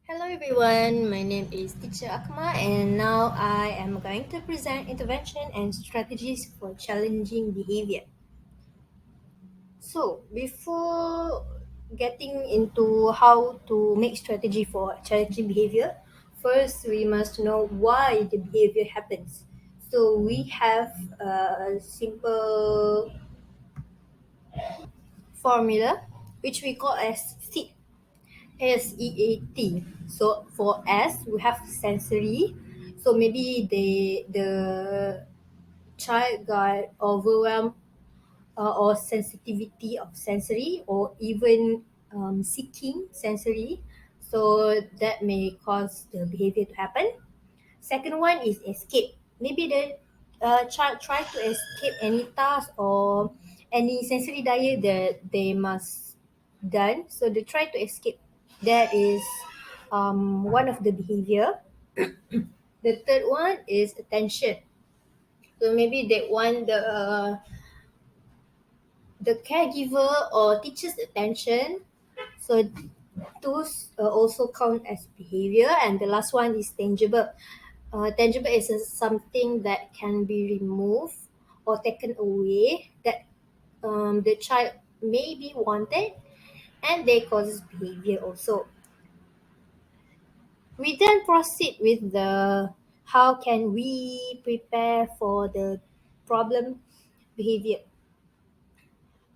Hello everyone, my name is Teacher Akmar and now I am going to present intervention and strategies for challenging behavior. So, before getting into how to make strategy for challenging behavior, first we must know why the behavior happens. So, we have a simple formula which we call as SEAT. SEAT. So for S, we have sensory. So maybe the child got overwhelmed or sensitivity of sensory or even seeking sensory. So that may cause the behavior to happen. Second one is escape. Maybe the child try to escape any task or any sensory diet that they must done. So they try to escape. That is one of the behavior. The third one is attention. So maybe they want the caregiver or teacher's attention. So those also count as behavior. And the last one is tangible. Tangible is something that can be removed or taken away that the child may be wanted and they causes behavior also. We then proceed with the how can we prepare for the problem behavior.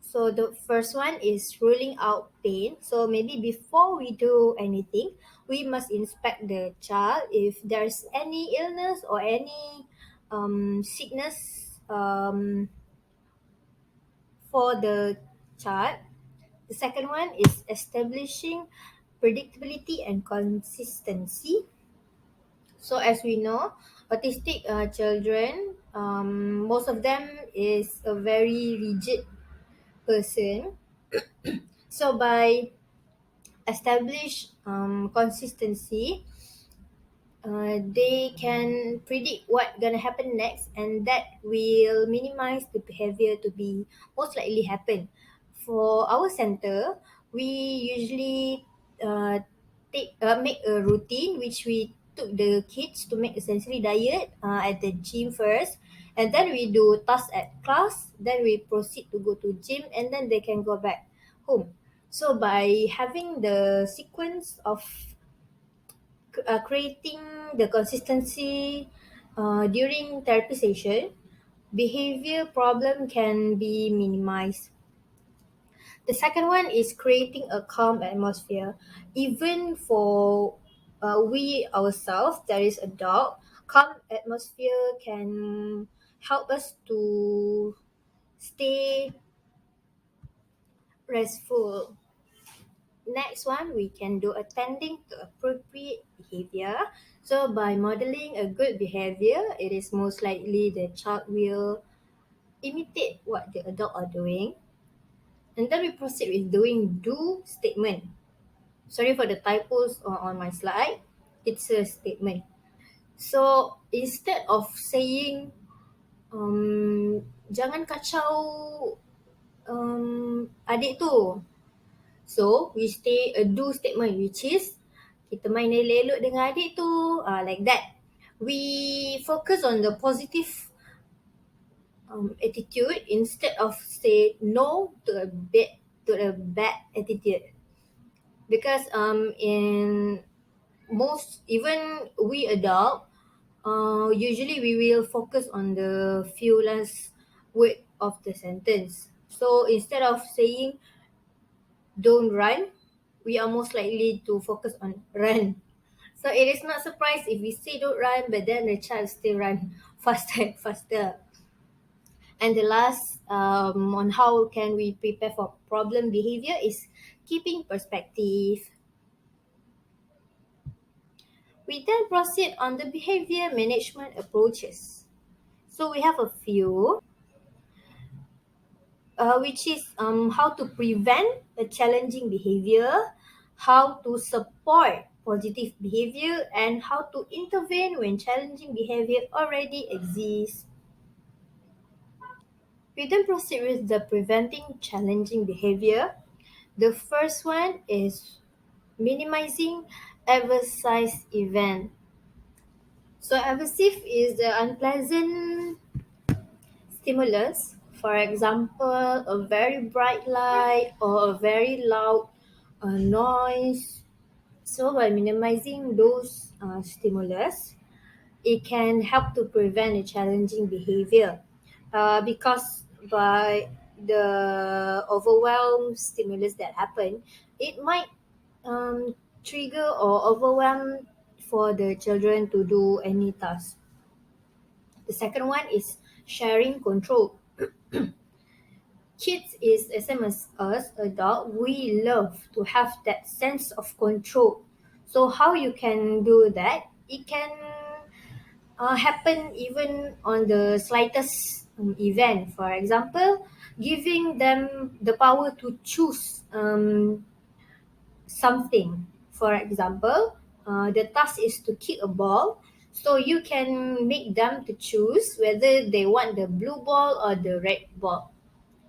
So the first one is ruling out pain. So maybe before we do anything, we must inspect the child if there's any illness or any sickness for the child. The second one is establishing predictability and consistency. So as we know, autistic children, most of them is a very rigid person. So by establish consistency, they can predict what gonna happen next, and that will minimize the behavior to be most likely happen. For our center, we usually make a routine which we took the kids to make a sensory diet at the gym first, and then we do tasks at class. Then we proceed to go to gym, and then they can go back home. So by having the sequence of creating the consistency during therapy session, behavior problem can be minimized. The second one is creating a calm atmosphere. Even for we ourselves, that is adult, calm atmosphere can help us to stay restful. Next one, we can do attending to appropriate behavior. So by modeling a good behavior, it is most likely the child will imitate what the adult are doing. And then we proceed with doing do statement. Sorry for the typos on my slide. It's a statement. So instead of saying jangan kacau adik tu, so we stay a do statement which is kita main elok-elok dengan adik tu, like that. We focus on the positive attitude instead of say no to a bad attitude, because in most, even we adult, usually we will focus on the few last word of the sentence. So instead of saying don't run, we are most likely to focus on run. So it is not surprise if we say don't run, but then the child still run faster and faster. And the last on how can we prepare for problem behavior is keeping perspective. We then proceed on the behavior management approaches. So we have a few, which is how to prevent a challenging behavior, how to support positive behavior, and how to intervene when challenging behavior already exists. We then proceed with the preventing challenging behavior. The first one is minimizing aversive event. So aversive is the unpleasant stimulus. For example, a very bright light or a very loud noise. So by minimizing those stimulus, it can help to prevent a challenging behavior. Because by the overwhelm stimulus that happen, it might um, trigger or overwhelm for the children to do any task. The second one is sharing control. Kids is the same as us adult. We love to have that sense of control. So how you can do that? It can happen even on the slightest event. For example, giving them the power to choose something. For example, the task is to kick a ball. So you can make them to choose whether they want the blue ball or the red ball.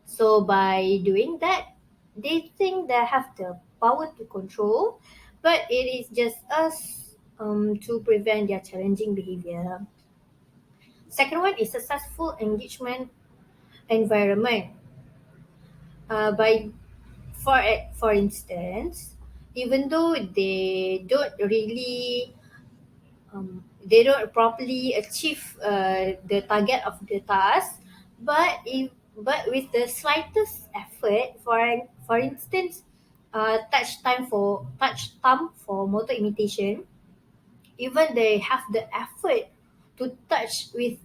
So by doing that, they think they have the power to control, but it is just us to prevent their challenging behavior. Second one is successful engagement environment. By for instance, even though they don't properly achieve the target of the task, but with the slightest effort, for instance, touch thumb for motor imitation, even they have the effort to touch with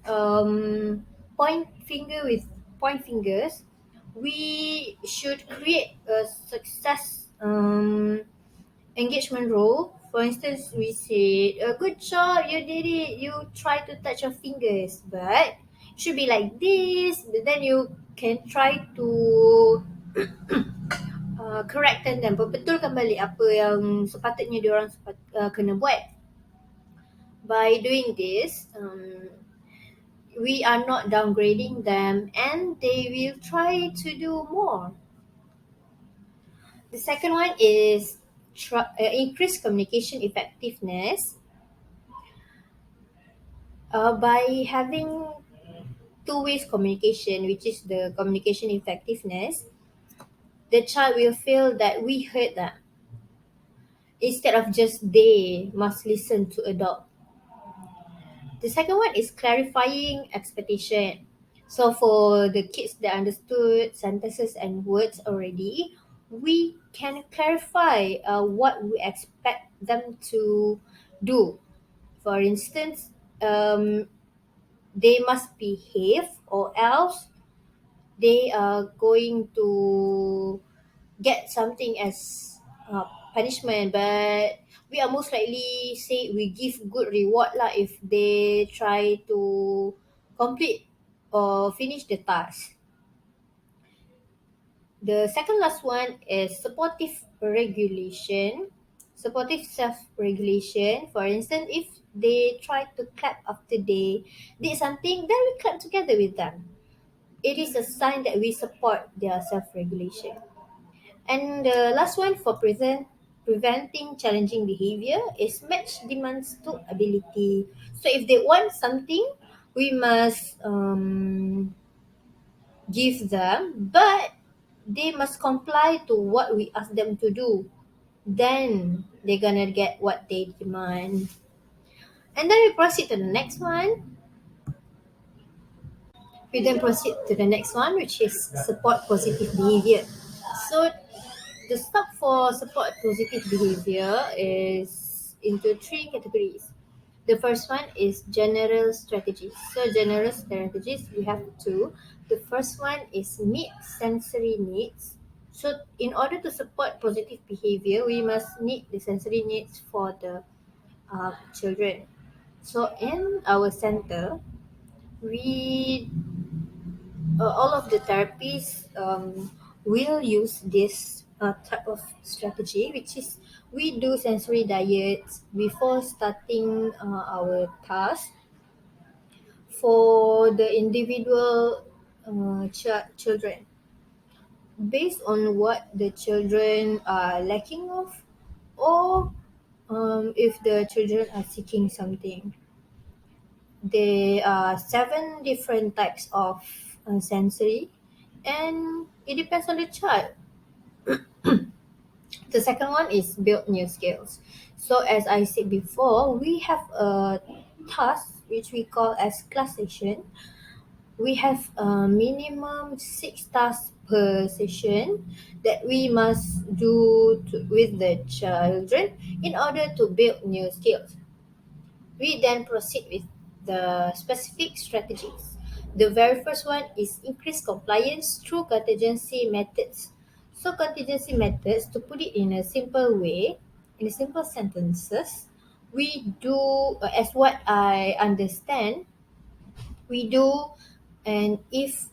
point fingers, we should create a success engagement role. For instance, we say, a good job, you did it, you try to touch your fingers, but it should be like this. But then you can try to correctkan dan perbetulkan balik apa yang sepatutnya diorang kena buat. By doing this, we are not downgrading them and they will try to do more. The second one is increase communication effectiveness. By having two ways communication, which is the communication effectiveness, the child will feel that we heard them instead of just they must listen to adult. The second one is clarifying expectation. So for the kids that understood sentences and words already, we can clarify what we expect them to do. For instance, they must behave or else they are going to get something as punishment, but we are most likely say we give good reward lah if they try to complete or finish the task. The second last one is supportive self-regulation. For instance, if they try to clap after they did something, then we clap together with them. It is a sign that we support their self-regulation. And the last one for preventing challenging behavior is match demands to ability. So if they want something, we must give them, but they must comply to what we ask them to do. Then they're gonna get what they demand. And then we proceed to the next one. We then proceed to the next one, which is support positive behavior. So the stop for support positive behavior is into three categories. The first one is general strategies. So general strategies we have two. The first one is meet sensory needs. So in order to support positive behavior, we must meet the sensory needs for the children. So in our center, we all of the therapies will use this type of strategy, which is we do sensory diets before starting our task for the individual children, based on what the children are lacking of, or if the children are seeking something, there are seven different types of sensory, and it depends on the child. The second one is build new skills. So as I said before, we have a task which we call as class session. We have a minimum 6 tasks per session that we must do with the children in order to build new skills. We then proceed with the specific strategies. The very first one is increase compliance through contingency methods. So contingency methods, to put it in a simple way, in simple sentences, we do, as what I understand, we do an if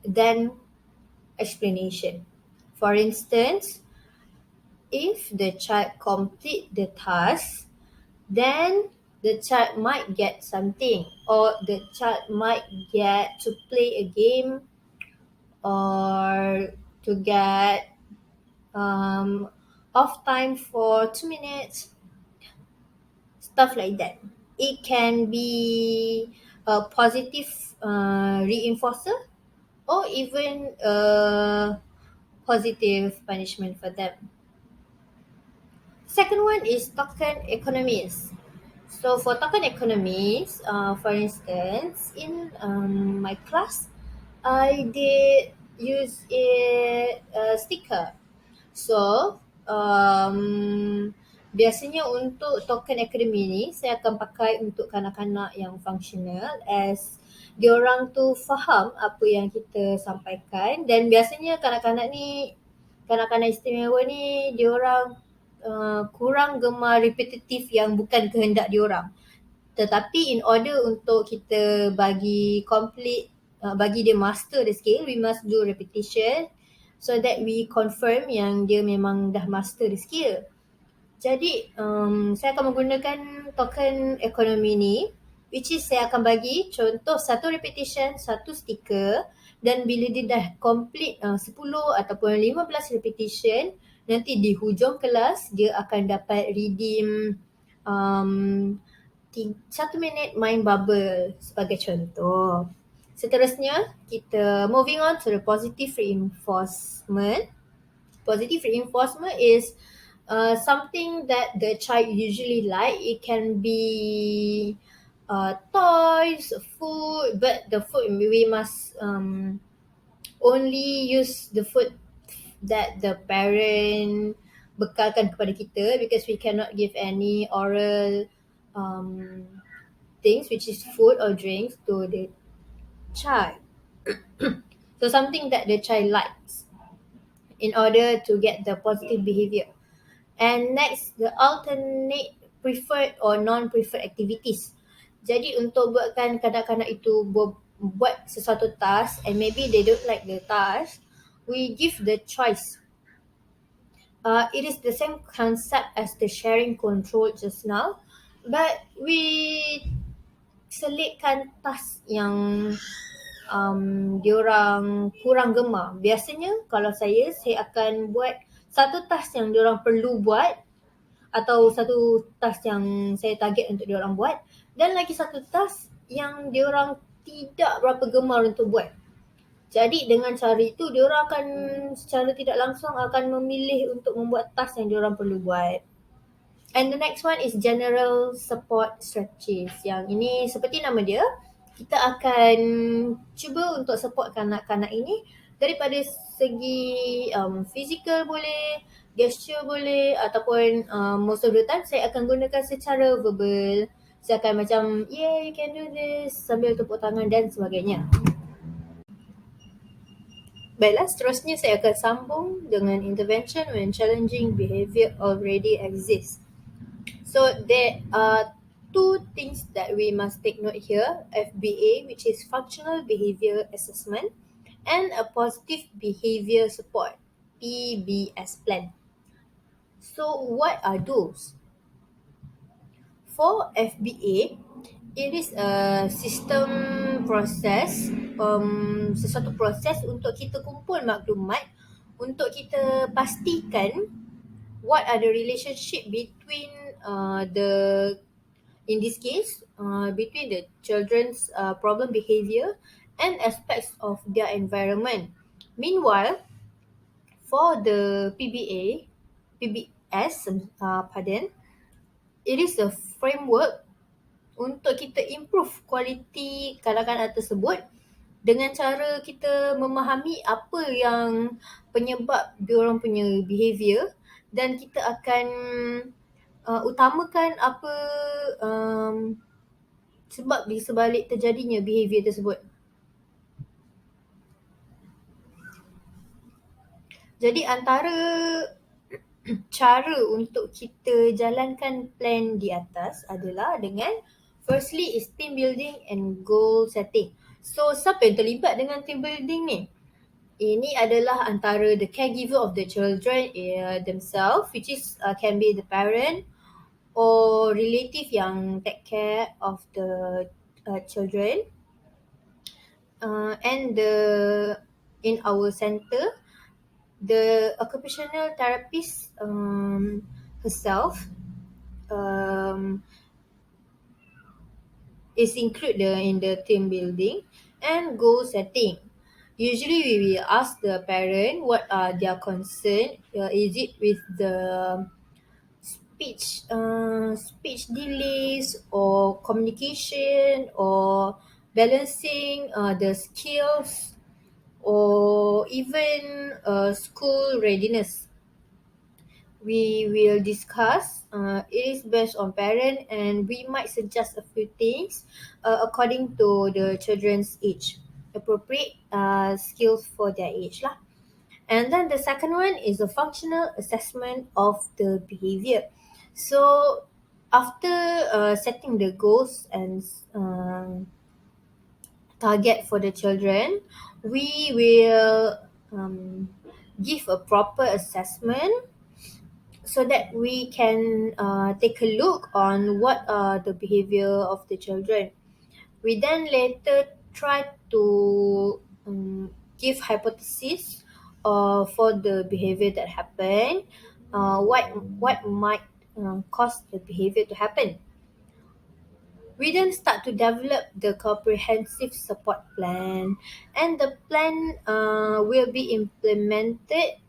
then explanation. For instance, if the child complete the task, then the child might get something, or the child might get to play a game, or to get off time for 2 minutes, stuff like that. It can be a positive reinforcer, or even a positive punishment for them. Second one is token economies. So for token economies, for instance, in my class, I did use a sticker. So biasanya untuk token akademi ni saya akan pakai untuk kanak-kanak yang functional, as diorang tu faham apa yang kita sampaikan, dan biasanya kanak-kanak istimewa ni diorang kurang gemar repetitif yang bukan kehendak diorang. Tetapi in order untuk kita bagi complete, bagi dia master the skill, we must do repetition so that we confirm yang dia memang dah master the skill. Jadi saya akan menggunakan token ekonomi ni, which is saya akan bagi contoh satu repetition, satu stiker, dan bila dia dah complete 10 ataupun 15 repetition, nanti di hujung kelas dia akan dapat redeem 1 minit main bubble sebagai contoh. Seterusnya, kita moving on to the positive reinforcement. Positive reinforcement is something that the child usually like. It can be toys, food, but the food we must only use the food that the parent bekalkan kepada kita, because we cannot give any oral um, things which is food or drinks to the child. So something that the child likes in order to get the positive behavior. And next, the alternate preferred or non-preferred activities. Jadi untuk buatkan kanak-kanak itu buat sesuatu task and maybe they don't like the task, we give the choice. It is the same concept as the sharing control just now, but we selitkan task yang diorang kurang gemar. Biasanya kalau saya akan buat satu task yang diorang perlu buat, atau satu task yang saya target untuk diorang buat, dan lagi satu task yang diorang tidak berapa gemar untuk buat. Jadi dengan cara itu diorang akan secara tidak langsung akan memilih untuk membuat task yang diorang perlu buat. And the next one is general support strategies. Yang ini seperti nama dia, kita akan cuba untuk support kanak-kanak ini daripada segi physical boleh, gesture boleh, ataupun most of the time saya akan gunakan secara verbal. Saya akan macam, yeah, you can do this, sambil tepuk tangan dan sebagainya. Baiklah, seterusnya saya akan sambung dengan intervention when challenging behaviour already exists. So there are two things that we must take note here, FBA, which is Functional Behavior Assessment, and a Positive Behavior Support, PBS plan. So what are those? For FBA, it is a system proses, sesuatu proses untuk kita kumpul maklumat, untuk kita pastikan what are the relationship between the in this case between the children's problem behavior and aspects of their environment. Meanwhile, for the PBS, pardon, it is a framework untuk kita improve kualiti kanak-kanak tersebut dengan cara kita memahami apa yang penyebab diorang punya behavior, dan kita akan utamakan apa sebab di sebalik terjadinya behavior tersebut. Jadi antara cara untuk kita jalankan plan di atas adalah dengan firstly is team building and goal setting. So siapa yang terlibat dengan team building ni? Ini adalah antara the caregiver of the children themselves, which is can be the parent or relative yang take care of the children, and in our center the occupational therapist herself is included in the team building and goal setting. Usually we will ask the parent what are their concern. Is it with the speech delays or communication or balancing the skills or even school readiness. We will discuss. It is based on parent, and we might suggest a few things according to the children's age, appropriate skills for their age lah. And then the second one is a functional assessment of the behavior. So after setting the goals and target for the children, we will give a proper assessment so that we can take a look on what are the behavior of the children. We then later try to give hypothesis for the behavior that happened, what might cause the behavior to happen. We then start to develop the comprehensive support plan, and the plan will be implemented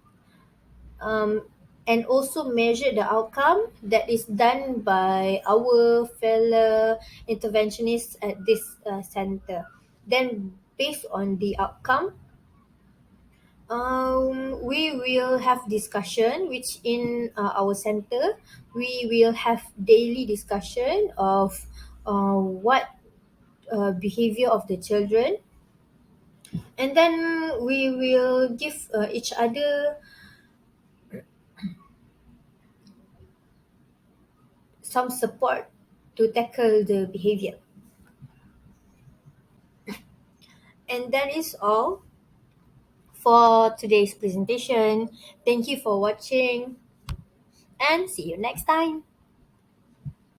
and also measure the outcome that is done by our fellow interventionists at this center. Then, based on the outcome, we will have discussion, which in our center, we will have daily discussion of what behavior of the children, and then we will give each other some support to tackle the behavior. And that is all for today's presentation. Thank you for watching and see you next time.